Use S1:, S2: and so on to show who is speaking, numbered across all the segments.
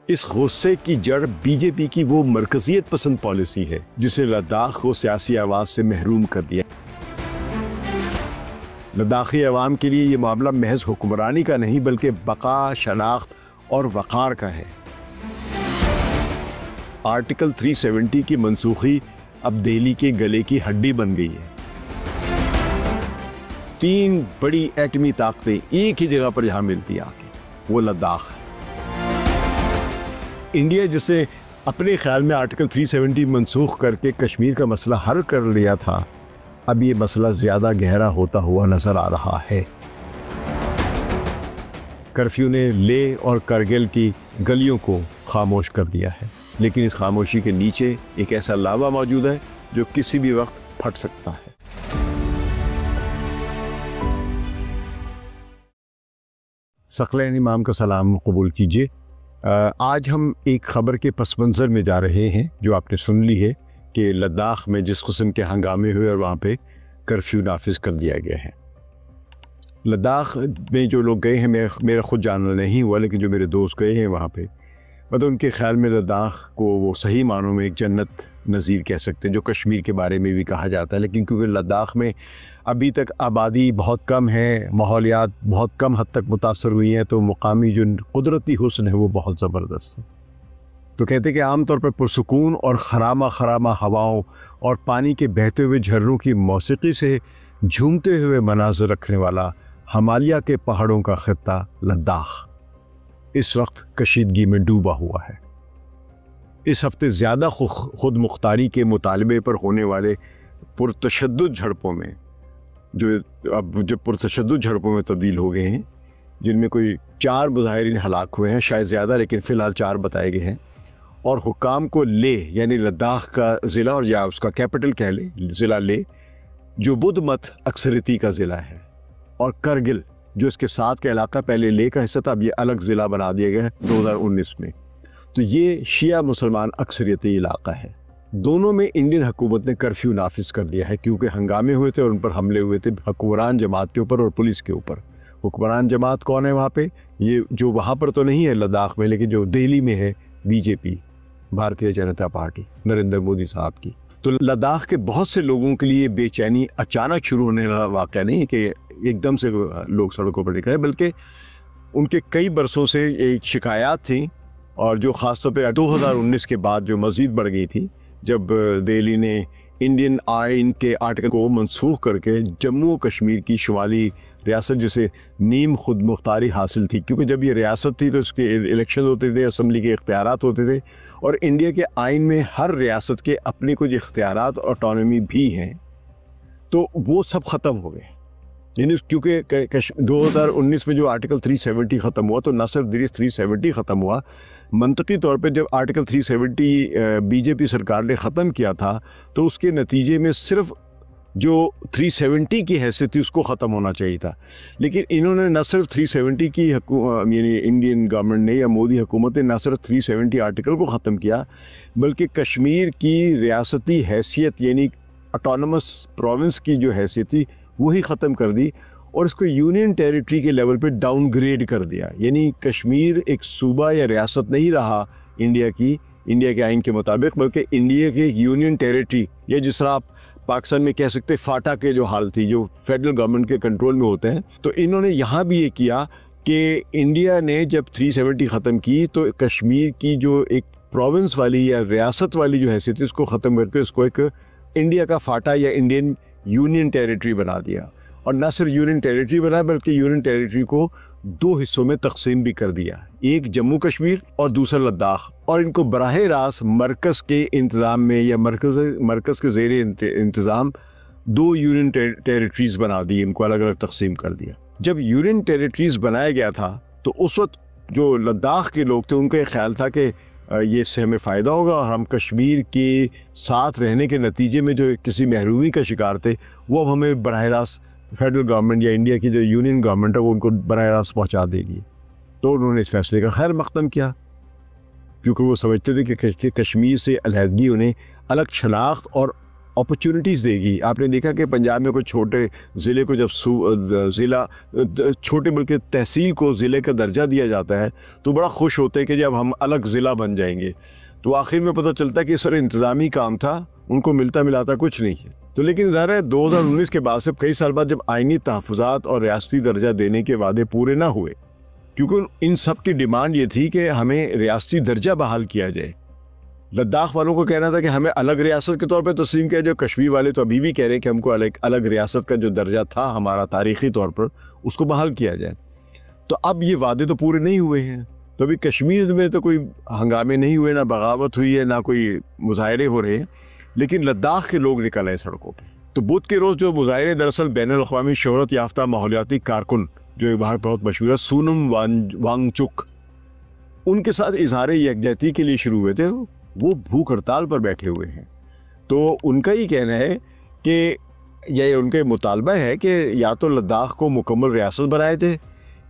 S1: इस गुस्से की जड़ बीजेपी की वो मरकजियत पसंद पॉलिसी है जिसने लद्दाख को सियासी आवाज से महरूम कर दिया। लद्दाखी अवाम के लिए ये मामला महज हुक्मरानी का नहीं बल्कि बका, शनाख्त और वक़ार का है। आर्टिकल 370 की मनसूखी अब दिल्ली के गले की हड्डी बन गई है। 3 बड़ी एटमी ताकतें एक ही जगह पर जहां मिलती आके, वो लद्दाख है। इंडिया जिसे अपने ख्याल में आर्टिकल 370 मनसूख करके कश्मीर का मसला हल कर लिया था, अब ये मसला ज़्यादा गहरा होता हुआ नज़र आ रहा है। कर्फ्यू ने लेह और करगिल की गलियों को खामोश कर दिया है, लेकिन इस खामोशी के नीचे एक ऐसा लावा मौजूद है जो किसी भी वक्त फट सकता है। सकलैन इमाम का सलाम कबूल कीजिए। आज हम एक ख़बर के पस मंज़र में जा रहे हैं जो आपने सुन ली है कि लद्दाख में जिस किस्म के हंगामे हुए और वहाँ पे कर्फ्यू नाफिज कर दिया गया है। लद्दाख में जो लोग गए हैं, मेरा खुद जानना नहीं हुआ, लेकिन जो मेरे दोस्त गए हैं वहाँ पे, मतलब उनके ख्याल में लद्दाख को वो सही मानों में एक जन्नत नज़ीर कह सकते हैं, जो कश्मीर के बारे में भी कहा जाता है। लेकिन क्योंकि लद्दाख में अभी तक आबादी बहुत कम है, माहौलियात बहुत कम हद तक मुतासर हुई हैं, तो मुकामी जो कुदरती हुस्न है वो बहुत ज़बरदस्त है। तो कहते हैं कि आमतौर पर पुरसुकून और खरामा खरामा हवाओं और पानी के बहते हुए झरनों की मौसीकी से झूमते हुए मनाज़र रखने वाला हिमालय के पहाड़ों का खित्ता लद्दाख इस वक्त कशीदगी में डूबा हुआ है। इस हफ्ते ज़्यादा खुद मुख्तारी के मुतालबे पर होने वाले पुरतशद्दुद झड़पों में, जो पुरतशद्दुद झड़पों में तब्दील हो गए हैं, जिनमें कोई 4 मुजाहिरीन हलाक हुए हैं, शायद ज़्यादा, लेकिन फ़िलहाल 4 बताए गए हैं। और हुकाम को लेह यानी लद्दाख का ज़िला और या उसका कैपिटल कह लें, ज़िला लेह, जो बुद्ध मत अक्सरियती का ज़िला है, और करगिल जो इसके साथ का इलाका पहले लेह का हिस्सा था, अब ये अलग ज़िला बना दिया गया है 2019 में। तो ये शिया मुसलमान अक्सरियती इलाका है। दोनों में इंडियन हुकूमत ने कर्फ्यू नाफिज कर दिया है क्योंकि हंगामे हुए थे और उन पर हमले हुए थे हुक्मरान जमात के ऊपर और पुलिस के ऊपर। हुक्मरान जमात कौन है वहाँ पे? ये जो वहाँ पर तो नहीं है लद्दाख में, लेकिन जो दिल्ली में है, बीजेपी, भारतीय जनता पार्टी, नरेंद्र मोदी साहब की। तो लद्दाख के बहुत से लोगों के लिए बेचैनी अचानक शुरू होने वाला वाक़या नहीं कि एकदम से लोग सड़कों पर निकले, बल्कि उनके कई बरसों से एक शिकायत थी, और जो ख़ासतौर पे 2019 के बाद जो मज़ीद बढ़ गई थी, जब दिल्ली ने इंडियन आइन के आर्टिकल को मनसूख करके जम्मू कश्मीर की शुमाली रियासत जिसे नीम खुद मुख्तारी हासिल थी, क्योंकि जब ये रियासत थी तो इसके इलेक्शन होते थे, असम्बली के इख्तियारात होते थे, और इंडिया के आइन में हर रियासत के अपने कुछ इख्तियारात और ऑटोनॉमी भी हैं, तो वो सब ख़त्म हो गए। यानी क्योंकि 2019 में जो आर्टिकल 370 ख़त्म हुआ, तो न सिर्फ 370 ख़त्म हुआ, मंतकी तौर पे जब आर्टिकल 370 बीजेपी सरकार ने ख़त्म किया था, तो उसके नतीजे में सिर्फ जो 370 की हैसियत थी उसको ख़त्म होना चाहिए था। लेकिन इन्होंने न सिर्फ 370 की यानी इंडियन गवर्नमेंट ने या मोदी हुकूमत ने न सिर्फ 370 आर्टिकल को ख़त्म किया, बल्कि कश्मीर की रियासती हैसियत यानी ऑटोनमस प्रोविंस की जो हैसियत थी वही ख़त्म कर दी, और इसको यूनियन टेरिटरी के लेवल पे डाउनग्रेड कर दिया। यानी कश्मीर एक सूबा या रियासत नहीं रहा इंडिया के आइन के मुताबिक, बल्कि इंडिया के यूनियन टेरिटरी, या जिस तरह आप पाकिस्तान में कह सकते फाटा के जो हाल थी, जो फेडरल गवर्नमेंट के कंट्रोल में होते हैं। तो इन्होंने यहाँ भी ये किया कि इंडिया ने जब 370 ख़त्म की तो कश्मीर की जो एक प्रोविंस वाली या रियासत वाली जो हैसियत थी उसको ख़त्म करके उसको एक इंडिया का फाटा या इंडियन यूनियन टेरिटरी बना दिया। और न सिर्फ यूनियन टेरिटरी बनाया, बल्कि यूनियन टेरिटरी को 2 हिस्सों में तकसीम भी कर दिया, एक जम्मू कश्मीर और दूसरा लद्दाख, और इनको बराह रास्त मरकज़ के इंतज़ाम में या मरकज़ के ज़ेरे इंतज़ाम 2 यूनियन टेरिटरीज़ बना दी, इनको अलग अलग तकसीम कर दिया। जब यूनियन टेरिटरीज़ बनाया गया था तो उस वक्त जो लद्दाख के लोग थे उनका ये ख्याल था कि ये इससे हमें फ़ायदा होगा, और हम कश्मीर के साथ रहने के नतीजे में जो किसी महरूमी का शिकार थे वो अब हमें बराह रास्त फेडरल गवर्नमेंट या इंडिया की जो यूनियन गवर्नमेंट है वो उनको बराह रास्त पहुँचा देगी। तो उन्होंने इस फैसले का खैर मक़दम किया, क्योंकि वो समझते थे कि कश्मीर से अलहदगी उन्हें अलग शनाख्त और अपॉर्चुनिटीज़ देगी। आपने देखा कि पंजाब में कोई छोटे ज़िले को जब ज़िला छोटे बल्कि तहसील को ज़िले का दर्जा दिया जाता है तो बड़ा खुश होते हैं कि जब हम अलग ज़िला बन जाएंगे। तो आखिर में पता चलता है कि सर इंतज़ामी काम था, उनको मिलता मिलाता कुछ नहीं है। तो लेकिन ज़ाहिर है 2019 के बाद से कई साल बाद जब आइनी तहफ़्फ़ुज़ात और रियासती दर्जा देने के वादे पूरे ना हुए, क्योंकि इन सब की डिमांड ये थी कि हमें रियासती दर्जा बहाल किया जाए। लद्दाख वालों को कहना था कि हमें अलग रियासत के तौर पे तस्लीम किया जाए। कश्मीर वाले तो अभी भी कह रहे हैं कि हमको अलग रियासत का जो दर्जा था हमारा तारीख़ी तौर पर, उसको बहाल किया जाए। तो अब ये वादे तो पूरे नहीं हुए हैं। तो अभी कश्मीर में तो कोई हंगामे नहीं हुए, ना बगावत हुई है, ना कोई मुजाहरे हो रहे हैं, लेकिन लद्दाख के लोग निकल आए सड़कों पर। तो बुध के रोज़ जो मुजाहरे दरअसल बैनुल-अक़वामी शोहरत याफ्ता माहौलियाती कारकुन जो वहाँ बहुत मशहूर है, सोनम वांगचुक, उनके साथ इजहार यकजहती के लिए शुरू हुए थे। वो भूख हड़ताल पर बैठे हुए हैं। तो उनका ही कहना है कि यह उनके मुतालबा है कि या तो लद्दाख को मुकम्मल रियासत बनाए थे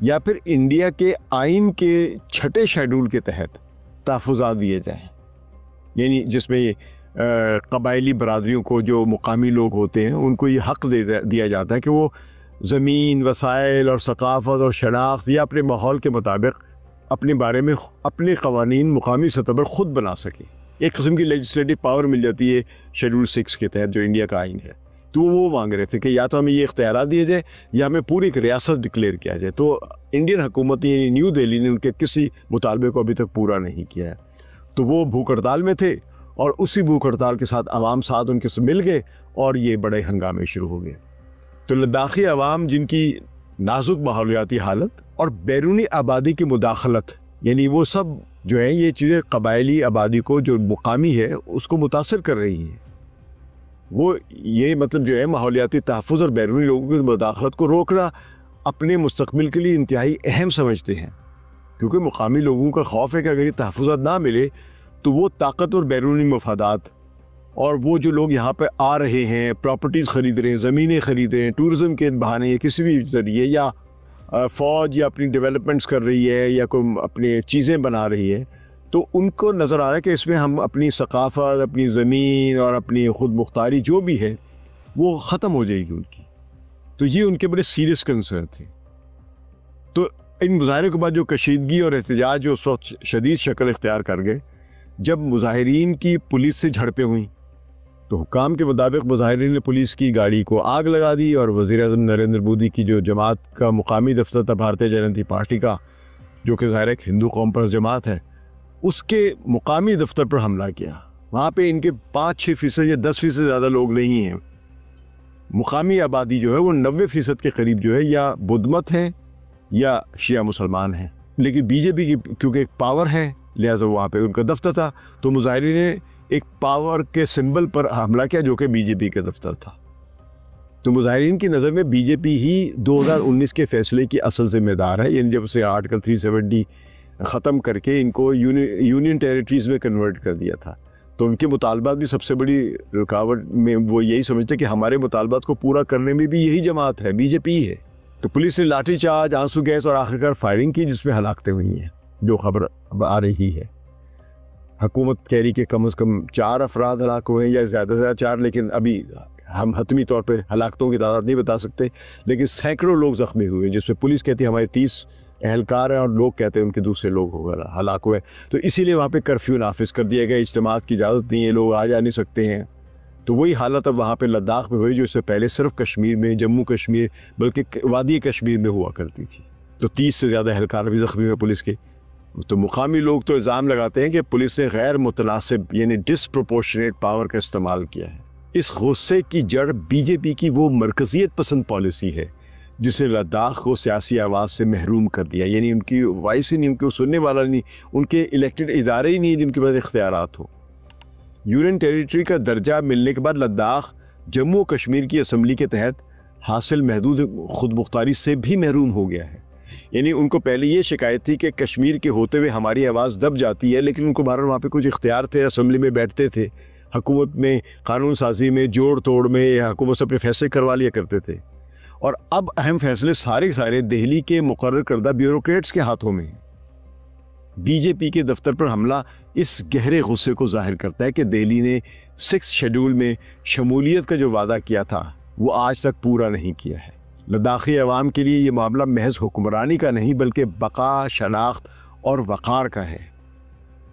S1: या फिर इंडिया के आइन के 6 शेड्यूल के तहत तहफ़्फ़ुज़ात दिए जाएँ, यानी जिसमें कबायली बरादरियों को, जो मुकामी लोग होते हैं, उनको ये हक़ दिया जाता है कि वो ज़मीन, वसाइल और सकाफ़त और शनाख्त या अपने माहौल के मुताबिक अपने बारे में अपने क़वानीन मुकामी सतह पर ख़ुद बना सके। एक किस्म की लेजिस्लेटिव पावर मिल जाती है शेड्यूल 6 के तहत जो इंडिया का आइन है। तो वो मांग रहे थे कि या तो हमें ये इख्तियार दिए जाए या हमें पूरी एक रियासत डिक्लेयर किया जाए। तो इंडियन हुकूमत यानी न्यू दिल्ली ने उनके किसी मुतालबे को अभी तक पूरा नहीं किया है। तो वो भूख हड़ताल में थे और उसी भूख हड़ताल के साथ अवाम साथ उनके से मिल गए और ये बड़े हंगामे शुरू हो गए। तो लद्दाखी अवाम जिनकी नाजुक माहौलियाती हालत और बैरूनी आबादी की मुदाखलत, यानी वो सब जो है ये चीज़ें कबायली आबादी को जो मुकामी है उसको मुतासर कर रही हैं। वो ये मतलब जो है माहौलियाती तहफ़्फ़ुज़ और बैरूनी लोगों की मुदाखलत को रोकना अपने मुस्तक़बिल के लिए इंतहाई अहम समझते हैं, क्योंकि मुकामी लोगों का खौफ है कि अगर ये तहफ़्फ़ुज़ात ना मिले तो वो ताकतवर बैरूनी मफादात और वो जो लोग यहाँ पर आ रहे हैं, प्रॉपर्टीज़ ख़रीद रहे हैं, ज़मीनें ख़रीद रहे हैं, टूरिज़म के बहाने या किसी भी ज़रिए, या फ़ौज या अपनी डेवलपमेंट्स कर रही है या कोई अपनी चीज़ें बना रही है, तो उनको नज़र आ रहा है कि इसमें हम अपनी सकाफ़त, अपनी ज़मीन और अपनी ख़ुद मुख्तारी जो भी है वो ख़त्म हो जाएगी उनकी। तो ये उनके बड़े सीरियस कंसर्न थे। तो इन मुजाहरे के बाद जो कशीदगी और एहतजाज जो उस वक्त शदीद शक्ल इख्तियार कर गए, जब मुजाहिरीन की पुलिस से झड़पें हुई तो हुक्काम के मुताबिक मुजाहिरीन ने पुलिस की गाड़ी को आग लगा दी और वज़ीर-ए-आज़म नरेंद्र मोदी की जो जमात का मुकामी दफ्तर था भारतीय जनता पार्टी का, जो कि ज़ाहिर एक हिंदू कौम पर जमात है, उसके मुकामी दफ्तर पर हमला किया। वहाँ पे इनके 5-6% या 10% ज़्यादा लोग नहीं हैं। मुकामी आबादी जो है वो 90% के करीब जो है या बुद्धमत हैं या शिया मुसलमान हैं। लेकिन बीजेपी की क्योंकि एक पावर है लिहाजा वहाँ पे उनका दफ्तर था, तो मुजाहिरीन ने एक पावर के सिंबल पर हमला किया जो कि बीजेपी का दफ्तर था। तो मुजाहिरीन की नज़र में बीजेपी ही 2019 के फैसले की असल जिम्मेदार है, यानी जब से आर्टिकल 370 ख़त्म करके इनको यूनियन टेरिटरीज़ में कन्वर्ट कर दिया था। तो उनके मुतालबात भी सबसे बड़ी रुकावट में वो यही समझते कि हमारे मुतालबात को पूरा करने में भी यही जमात है, बीजेपी है। तो पुलिस ने लाठीचार्ज, आंसू गैस और आखिरकार फायरिंग की, जिसमें हलाकतें हुई हैं, जो खबर अब आ रही है। हुकूमत कह रही कि कम से कम 4 अफराद हलाक हुए या ज़्यादा से ज़्यादा 4, लेकिन अभी हम हतमी तौर पे हलाकतों की तादाद नहीं बता सकते, लेकिन सैकड़ों लोग ज़ख्मी हुए, जिसमें पुलिस कहती है हमारे 30 एहलकार हैं और लोग कहते हैं उनके दूसरे लोग हो हलाक हुए। तो इसीलिए वहाँ पे कर्फ्यू नाफिज कर दिया गया, इज्तिमात की इजाज़त नहीं है, लोग आ जा नहीं सकते हैं। तो वही हालत अब वहाँ पे लद्दाख में हुई जो इससे पहले सिर्फ कश्मीर में, जम्मू कश्मीर बल्कि वादी कश्मीर में हुआ करती थी। तो 30 से ज़्यादा एहलकार भी ज़ख्मी हुए पुलिस के। तो मुकामी लोग तो इल्ज़ाम लगाते हैं कि पुलिस ने गैर मुतनासिब यानी डिसप्रोपोर्शनेट पावर का इस्तेमाल किया है। इस गुस्से की जड़ बीजेपी की वो मरकज़ियत पसंद पॉलिसी है जिसने लद्दाख को सियासी आवाज़ से महरूम कर दिया, यानी उनकी वॉइस ही नहीं, उनको सुनने वाला नहीं, उनके इलेक्टेड इदारे ही नहीं जिनके पास इख्तियारात हो। यूनियन टेरिटरी का दर्जा मिलने के बाद लद्दाख जम्मू कश्मीर की असम्बली के तहत हासिल महदूद खुद मुख्तारी से भी महरूम हो गया है। यानी उनको पहले ये शिकायत थी कि कश्मीर के होते हुए हमारी आवाज़ दब जाती है, लेकिन उनको बहरहाल वहाँ पे कुछ इख्तियार थे, असम्बली में बैठते थे, हुकूमत में कानून साजी में जोड़ तोड़ में या हुकूमत से अपने फैसले करवा लिया करते थे। और अब अहम फैसले सारे दिल्ली के मुकर्रर करदा ब्यूरोक्रेट्स के हाथों में हैं। बीजेपी के दफ्तर पर हमला इस गहरे गुस्से को जाहिर करता है कि दिल्ली ने 6 शेड्यूल में शमूलियत का जो वादा किया था वो आज तक पूरा नहीं किया है। लद्दाखी अवाम के लिए ये मामला महज हुक्मरानी का नहीं बल्कि बका, शनाख्त और वक़ार का है।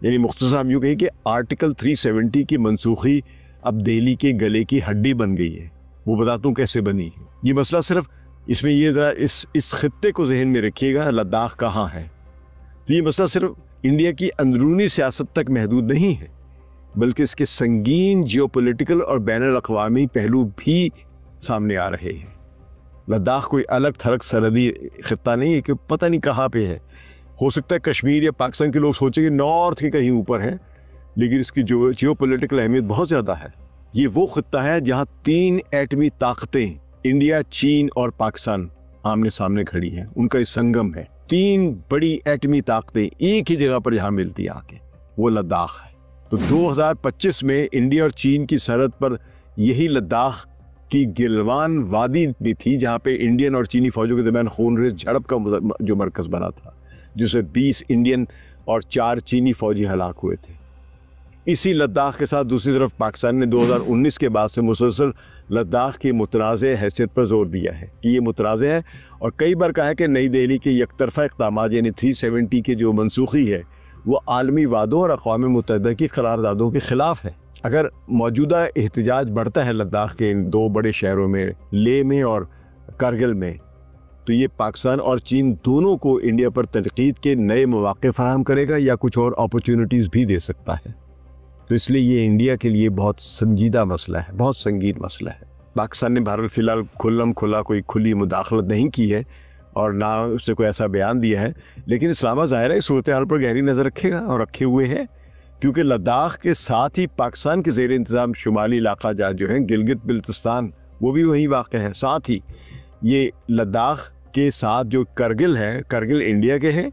S1: यानी मुख्तसर हम यूँ कहें कि आर्टिकल 370 की मनसूखी अब दिल्ली के गले की हड्डी बन गई है। वो बताता हूँ कैसे बनी है। ये मसला सिर्फ इसमें ये ज़रा इस खित्ते को जहन में रखिएगा, लद्दाख कहाँ है। तो ये मसला सिर्फ इंडिया की अंदरूनी सियासत तक महदूद नहीं है बल्कि इसके संगीन जियोपॉलिटिकल और बैनुल-अक़वामी पहलू भी सामने आ रहे हैं। लद्दाख कोई अलग थलग सरहदी खित्ता नहीं है कि पता नहीं कहाँ पे है। हो सकता है कश्मीर या पाकिस्तान के लोग सोचें कि नॉर्थ के कहीं ऊपर है, लेकिन इसकी जो जियोपॉलिटिकल अहमियत बहुत ज़्यादा है। ये वो खित्ता है जहाँ 3 एटमी ताकतें इंडिया, चीन और पाकिस्तान आमने सामने खड़ी हैं। उनका ये संगम है। 3 बड़ी एटमी ताकतें एक ही जगह पर जहाँ मिलती हैं आके, वो लद्दाख है। तो 2025 में इंडिया और चीन की सरहद पर यही लद्दाख की गिलवान वादी भी थी जहाँ पे इंडियन और चीनी फौजों के दरमियान खूनरेज़ झड़प का जो मरकज़ बना था, जिससे 20 इंडियन और 4 चीनी फौजी हलाक हुए थे। इसी लद्दाख के साथ दूसरी तरफ पाकिस्तान ने 2019 के बाद से मुसलसल लद्दाख की मुतनाज़ हैसियत पर जोर दिया है कि ये मुतनाज़ है, और कई बार कहा है कि नई दिल्ली के यकतरफ़ा इक़दामात यानी 370 की जो मनसूखी है वो आलमी वादों और अक़वाम मुत्तहिदा की करारदादों के ख़िलाफ़ है। अगर मौजूदा एहतजाज बढ़ता है लद्दाख के इन 2 बड़े शहरों में, लेह में और कारगिल में, तो ये पाकिस्तान और चीन दोनों को इंडिया पर तनकीद के नए मौक़े फराहम करेगा या कुछ और अपॉर्चुनिटीज़ भी दे सकता है। तो इसलिए ये इंडिया के लिए बहुत संजीदा मसला है, बहुत संगीन मसला है। पाकिस्तान ने भारत फ़िलहाल खुल्लम खुला कोई खुली मुदाखलत नहीं की है और ना उससे कोई ऐसा बयान दिया है, लेकिन इस्लामाबाद ज़ाहिर है इस सूरत हाल पर गहरी नज़र रखेगा और रखे हुए है, क्योंकि लद्दाख के साथ ही पाकिस्तान के ज़ेर इंतज़ाम शुमाली इलाका जो है गिलगित बिल्तिस्तान, वो भी वहीं वाक़ है। साथ ही ये लद्दाख के साथ जो करगिल है, करगिल इंडिया के हैं,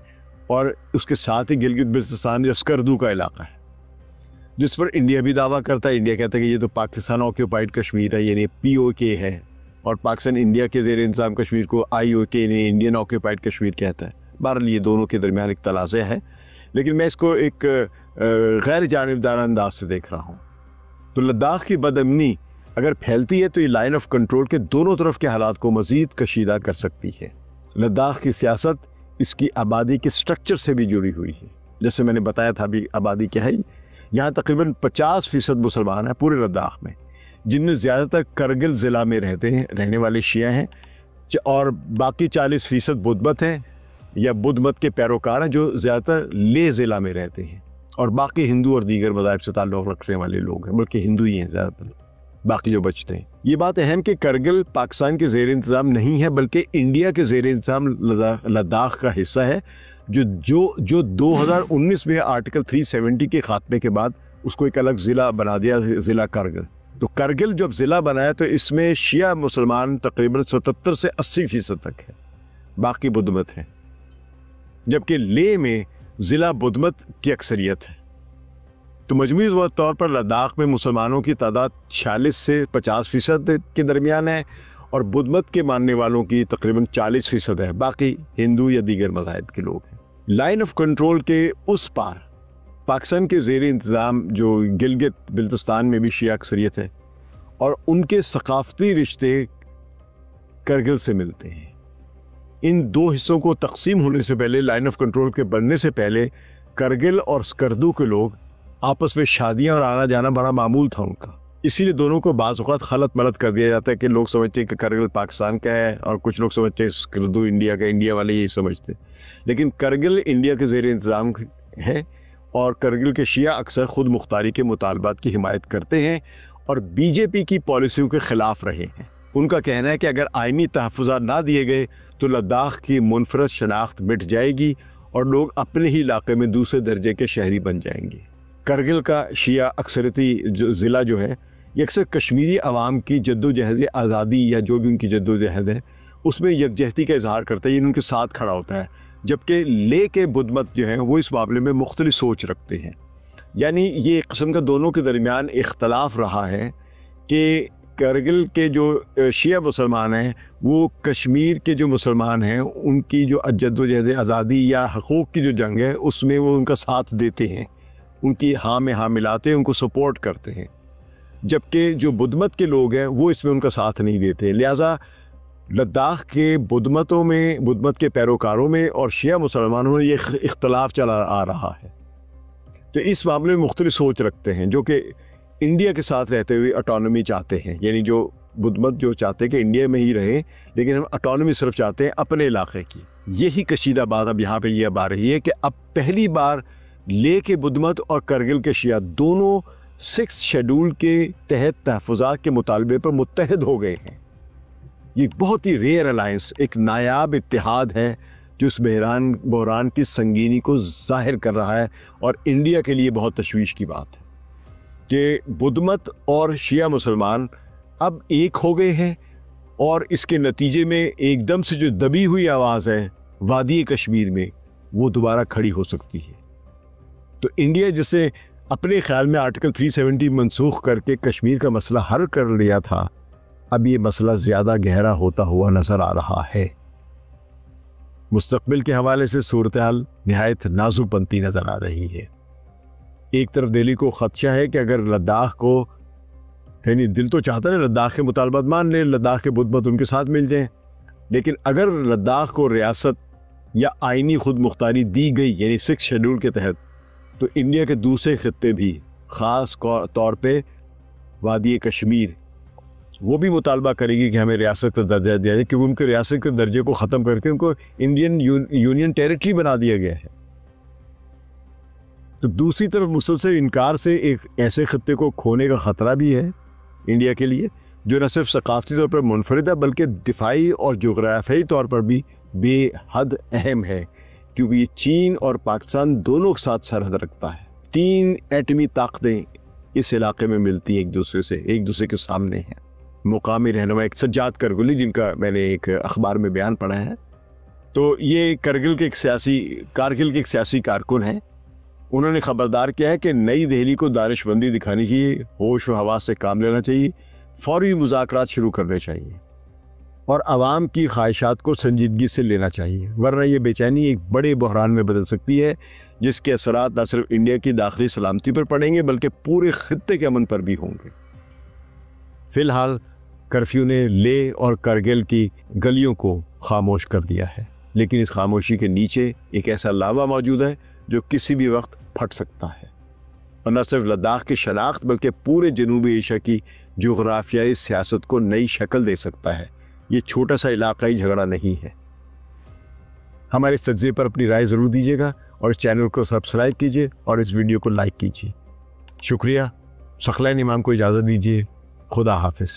S1: और उसके साथ ही गिलगित बिल्तिस्तान जो स्कर्दू का इलाका है, जिस पर इंडिया भी दावा करता है। इंडिया कहता है कि ये तो पाकिस्तान ऑक्यूपाइड कश्मीर है, यानी POK है, और पाकिस्तान इंडिया के ज़ेर इंतज़ाम कश्मीर को IOK यानी इंडियन ऑक्यूपाइड कश्मीर कहता है। बहरहाल ये दोनों के दरमियान एक तनाज़ा है, लेकिन मैं इसको एक गैर जानिबदार अंदाज से देख रहा हूँ। तो लद्दाख की बदअमनी अगर फैलती है तो ये लाइन ऑफ कंट्रोल के दोनों तरफ के हालात को मज़ीद कशीदा कर सकती है। लद्दाख की सियासत इसकी आबादी के स्ट्रक्चर से भी जुड़ी हुई है। जैसे मैंने बताया था अभी, आबादी क्या है, यहाँ तकरीबन 50% मुसलमान हैं पूरे लद्दाख में, जिनमें ज़्यादातर करगिल ज़िला में रहने वाले शिया हैं, और बाकी 40% बुद्ध हैं या बुद्ध मत के पैरोकार हैं जो ज़्यादातर लेह ज़िला में रहते हैं, और बाकी हिंदू और दीगर मज़ाहिब से ताल्लुक़ रखने वाले लोग हैं, बल्कि हिंदू ही हैं ज़्यादातर, बाकी जो बचते हैं। ये बात अहम कि करगिल पाकिस्तान के ज़ेर इंतज़ाम नहीं है बल्कि इंडिया के ज़ेर इंतज़ाम लद्दाख का हिस्सा है, जो 2019 में आर्टिकल 370 के खात्मे के बाद उसको एक अलग ज़िला बना दिया, ज़िला करगिल। तो करगिल जब ज़िला बनाया तो इसमें शिया मुसलमान तकरीबन 77 से 80% तक है, बाकी बुद्ध मत हैं, जबकि लेह में ज़िला बुद्ध मत की अक्सरियत है। तो मजमूई तौर पर लद्दाख में मुसलमानों की तादाद 46 से 50% के दरमियान है, और बुद्ध मत के मानने वालों की तकरीबन 40% है, बाकी हिंदू या दीगर मज़ाहिब के लोग हैं। लाइन ऑफ कंट्रोल के उस पार पाकिस्तान के ज़ेर इंतज़ाम जो गिलगित बिल्तिस्तान में भी शिया अक्सरियत है, और उनके सकाफ़ती रिश्ते करगिल से मिलते हैं। इन 2 हिस्सों को तकसीम होने से पहले, लाइन ऑफ कंट्रोल के बनने से पहले, करगिल और स्कर्दू के लोग आपस में शादियां और आना जाना बड़ा मामूल था उनका। इसीलिए दोनों को बाज़ औक़ात खलत मलत कर दिया जाता है कि लोग समझते हैं कि करगिल पाकिस्तान का है और कुछ लोग समझते हैं स्कर्दू इंडिया का, इंडिया वाले यही समझते हैं। लेकिन करगिल इंडिया के ज़ेर इंतज़ाम है, और करगिल के शिया अक्सर ख़ुद मुख्तारी के मुतालबात की हिमायत करते हैं और BJP की पॉलिसियों के ख़िलाफ़ रहे हैं। उनका कहना है कि अगर आइनी तहफ़्फ़ुज़ात ना दिए गए तो लद्दाख की मुनफ़रद शनाख्त मिट जाएगी और लोग अपने ही इलाके में दूसरे दर्जे के शहरी बन जाएंगे। करगिल का शिया अक्सरती जो ज़िला जो है, ये अक्सर कश्मीरी अवाम की जद्दोजहद आज़ादी या जो भी उनकी जद्दोजहद है उसमें यकजहती का इजहार करता है, ये उनके साथ खड़ा होता है। जबकि लेह के बुद्ध मत जो है वो इस मामले में मुख्तलिफ सोच रखते हैं। यानी ये एक किस्म का दोनों के दरमियान इख्तलाफ रहा है कि करगिल के जो शिया मुसलमान हैं वो कश्मीर के जो मुसलमान हैं उनकी जो जद्दोजहद आज़ादी या हकूक़ की जो जंग है उसमें वो उनका साथ देते हैं, उनकी हाँ में हाँ मिलाते हैं, उनको सपोर्ट करते हैं, जबकि जो बुद्धमत के लोग हैं वो इसमें उनका साथ नहीं देते। लिहाजा लद्दाख के बुद्धमत के पैरोकारों में और शिया मुसलमानों में ये इख्तलाफ चला आ रहा है। तो इस मामले में मुख्तलिफ सोच रखते हैं, जो कि इंडिया के साथ रहते हुए ऑटोनॉमी चाहते हैं, यानी जो बुद्धमत जो चाहते हैं कि इंडिया में ही रहें, लेकिन हम ऑटोनॉमी सिर्फ चाहते हैं अपने इलाके की। यही कशीदा बात अब यहाँ पे ये अब आ रही है कि अब पहली बार लेह के बुद्धमत और करगिल के शिया दोनों 6 शेड्यूल के तहत तहफ़्फ़ुज़ात के मुतालबे पर मुत्तहद हो गए हैं। ये बहुत ही रेयर अलायंस, एक नायाब इत्तेहाद है जो उस बहरान की संगीनी को जाहिर कर रहा है, और इंडिया के लिए बहुत तशवीश की बात है कि बुद्धमत और शिया मुसलमान अब एक हो गए हैं, और इसके नतीजे में एकदम से जो दबी हुई आवाज़ है वादी कश्मीर में, वो दोबारा खड़ी हो सकती है। तो इंडिया जिसे अपने ख्याल में आर्टिकल 370 मनसूख करके कश्मीर का मसला हल कर लिया था, अब ये मसला ज़्यादा गहरा होता हुआ नज़र आ रहा है। मुस्तकबिल के हवाले से सूरत हाल निहायत नाजुक बनती नज़र आ रही है। एक तरफ दिल्ली को ख़दशा है कि अगर लद्दाख को, यानी दिल तो चाहता है लद्दाख के मुतालबात मान ले, लद्दाख के बुद्धमत उनके साथ मिल जाएं, लेकिन अगर लद्दाख को रियासत या आइनी खुद मुख्तारी दी गई, यानी 6 शेड्यूल के तहत, तो इंडिया के दूसरे खित्ते भी, ख़ास तौर पे वादी कश्मीर, वो भी मुतालबा करेगी कि हमें रियासत का दर्जा दिया जाए, क्योंकि उनके रियासत के दर्जे को ख़त्म करके उनको इंडियन यूनियन टेरिटरी बना दिया गया है। तो दूसरी तरफ मुसलसल इनकार से एक ऐसे खत्ते को खोने का ख़तरा भी है इंडिया के लिए, जो न सिर्फ सकाफती तौर पर मुनफरिद है बल्कि दिफाई और जोग्राफियाई तौर पर भी बेहद अहम है, क्योंकि ये चीन और पाकिस्तान दोनों के साथ सरहद रखता है। 3 एटमी ताकतें इस इलाके में मिलती हैं, एक दूसरे के सामने हैं। मुकामी रहनुमा एक सज्जाद करगिली, जिनका मैंने एक अखबार में बयान पढ़ा है, तो ये कारगिल के एक सियासी कारकुन हैं। उन्होंने खबरदार किया है कि नई दिल्ली को दानिशमंदी दिखानी चाहिए, होश व हवास से काम लेना चाहिए, फौरी मुज़ाकरात शुरू करने चाहिए और आवाम की ख्वाहिशात को संजीदगी से लेना चाहिए, वरना ये बेचैनी एक बड़े बहरान में बदल सकती है, जिसके असरात न सिर्फ इंडिया की दाखिली सलामती पर पड़ेंगे बल्कि पूरे खित्ते के अमन पर भी होंगे। फ़िलहाल कर्फ्यू ने लेह और करगिल की गलियों को खामोश कर दिया है, लेकिन इस खामोशी के नीचे एक ऐसा लावा मौजूद है जो किसी भी वक्त फट सकता है, और न सिर्फ लद्दाख की शनाख्त बल्कि पूरे जनूबी एशिया की जोग्राफियाई सियासत को नई शक्ल दे सकता है। ये छोटा सा इलाकाई झगड़ा नहीं है। हमारे इस तज्ज़िये पर अपनी राय ज़रूर दीजिएगा और इस चैनल को सब्सक्राइब कीजिए और इस वीडियो को लाइक कीजिए। शुक्रिया। सकलैन इमाम को इजाज़त दीजिए। खुदा हाफिज़।